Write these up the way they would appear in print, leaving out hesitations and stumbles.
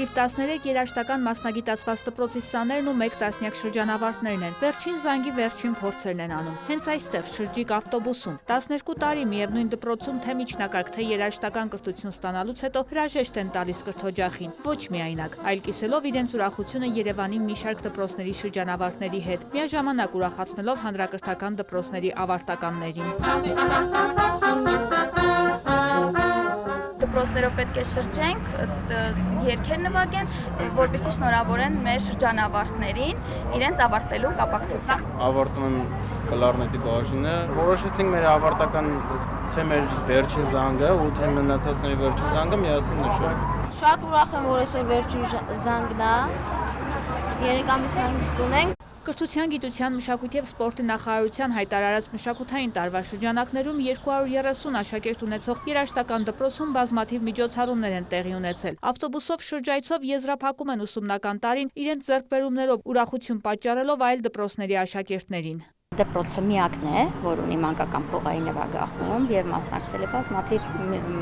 Բացառիկ 13 երաժշտական մասնագիտացված դպրոցի սաներն ու 1 տասնյակ շրջանավարտներն են։ Վերջին զանգի վերջին փորձերն են անում։ Հենց այստեղ շրջիկ ավտոբուսում 12 տարի միևնույն դպրոցում թե միջնակարգ, թե երաժշտական կրթություն ստանալուց հետո հրաժեշտ են տալիս կրթօջախին։ Ոչ միայնակ, այլ կիսելով իրենց ուրախությունը Երևանի մի շարք դպրոցների շրջանավարտների հետ, միաժամանակ ուրախացնելով հանրակրթական դպրոցների ավարտականներին։ Դպրոցներով պետք է շրջենք, երգեր նվագեն, որպեսզի շնորհավորեն մեր շրջանավարտներին իրենց ավարտելու կապակցությամբ։ Ավարտում եմ կլարնետի բաժինը, որոշեցինք մեր ավարտական թե մեր վերջին զանգը ու թե մնացածների վերջին զանգը միասին նշել։ Շատ ուրախ եմ, որ այսօր վերջին զանգն է, 3 ամիս հանգիստ ունենք։ Կրթության, գիտության, մշակույթի և սպորտի նախարարության հայտարարած մշակութային տարվա շրջանակներում 230 աշակերտ ունեցող երաժշտական դպրոցում բազմաթիվ միջոցառումներ են տեղի ունեցել։ Ավտոբուսով շրջայցով եզրափակում են ուսումնական տարին իրենց ձեռքբերումներով ուրախություն պատճառելով այլ դպրոցների աշակերտներին։ Դպրոցը միակն է, որ ունի մանկական փողային նվագախումբ եւ մասնակցել է բազմաթիվ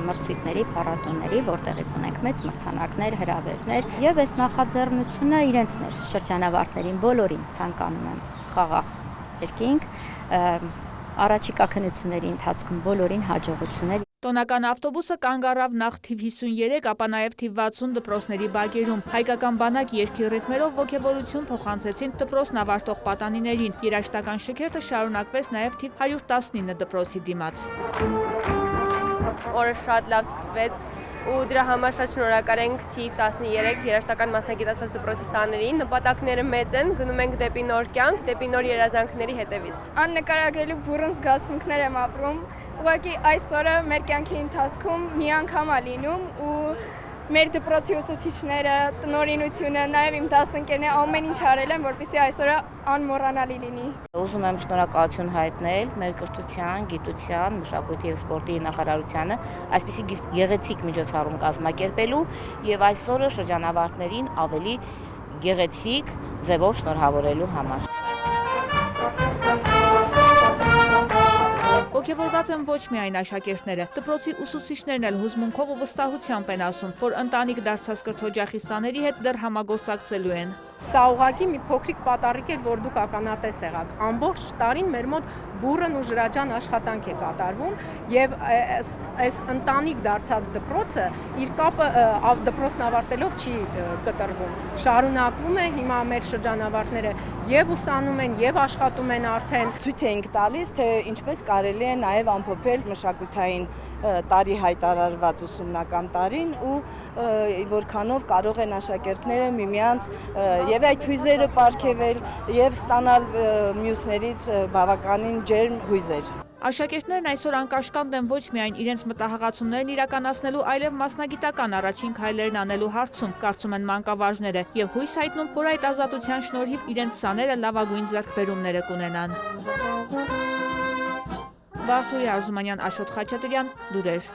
մրցույթների, փառատոների, որտեղից ունենք մեծ մրցանակներ, հրավերներ եւ այս նախաձեռնությունը իրենցն էր շրջանավարտներին բոլորին ցանկանում եմ խաղաղ երկինք, առաջիկա քննությունների ընթացքում բոլորին հաջողություններ։ Տոնական ավտոբուսը կանգ առավ նախ թիվ 53, ապա նաև թիվ 60 դպրոցների բակերում։ Հայկական բանակ երգի ռիթմերով ոգևորություն փոխանցեցին դպրոցն ավարտող պատանիներին։ Երաժշտական շքերթը շարունակվեց նաև թիվ 119 դպրոցի դիմաց։ Օրը շատ լավ սկսվեց ու դրա համար շատ շնորհակալ ենք թիվ 13 երաժշտական մասնագիտացված դպրոցի սաներին։ Նպատակները մեծ են, գնում ենք դեպի նոր կյանք, դեպի նոր երազանքների հետևից։ Աննկարագրելի բուռն զգացմունքներ եմ ապրում։ Ուղղակի այս օրը մեր կյանքի ընթացքում մի անգամ է լինում ու մեր դպրոցի ուսուցիչները, տնօրինությունը, նաև իմ դասընկերները ամեն ինչ արել են, որպեսզի այսօրը անմոռանալի լինի։ Ուզում եմ շնորհակալություն հայտնել մեր կրթության, գիտության, մշակույթի և սպորտի նախարարությանը այսպիսի գեղեցիկ միջոցառում կազմակերպելու եւ այսօրը շրջանավարտներին ավելի գեղեցիկ ձևով շնորհավորելու համար։ Ոգևորված են ոչ միայն աշակերտները, դպրոցի ուսուցիչներն էլ հուզմունքով ու վստահությամբ են ասում, որ ընտանիք դարձած կրթօջախի սաների հետ դեռ համագործակցելու են։ Սա ուղղակի մի փոքրիկ պատառիկ էր, որ դուք ականատես եղաք։ Ամբողջ տարին մեր մոտ բուռն ու ժրաջան աշխատանք է կատարվում եւ այս ընտանիք դարձած դպրոցը իր կապը դպրոցն ավարտելով չի կտրվում։ Շարունակվում է հիմա մեր շրջանավարտները եւ ուսանում են եւ աշխատում են արդեն։ Ցույց ենք տալիս, թե ինչպես կարելի է նաեւ ամփոփել մշակութային տարի հայտարարված ուսումնական տարին ու որքանով կարող են աշակերտները միմյանց եւ այդ հույզերը պարգեւել եւ ստանալ մյուսներից բավականին ջերմ հույզեր։ Աշակերտներն այսօր անկաշկանդ են ոչ միայն իրենց մտահղացումներն իրականացնելու, այլև մասնագիտական առաջին քայլերն անելու հարցում, կարծում են մանկավարժները, եւ հույս հայտնում, որ այդ ազատության շնորհիվ իրենց սաները լավագույն ձեռքբերումներ կունենան։ Վարդուհի Արզումանյան, Աշոտ Խաչատրյան, լուրեր։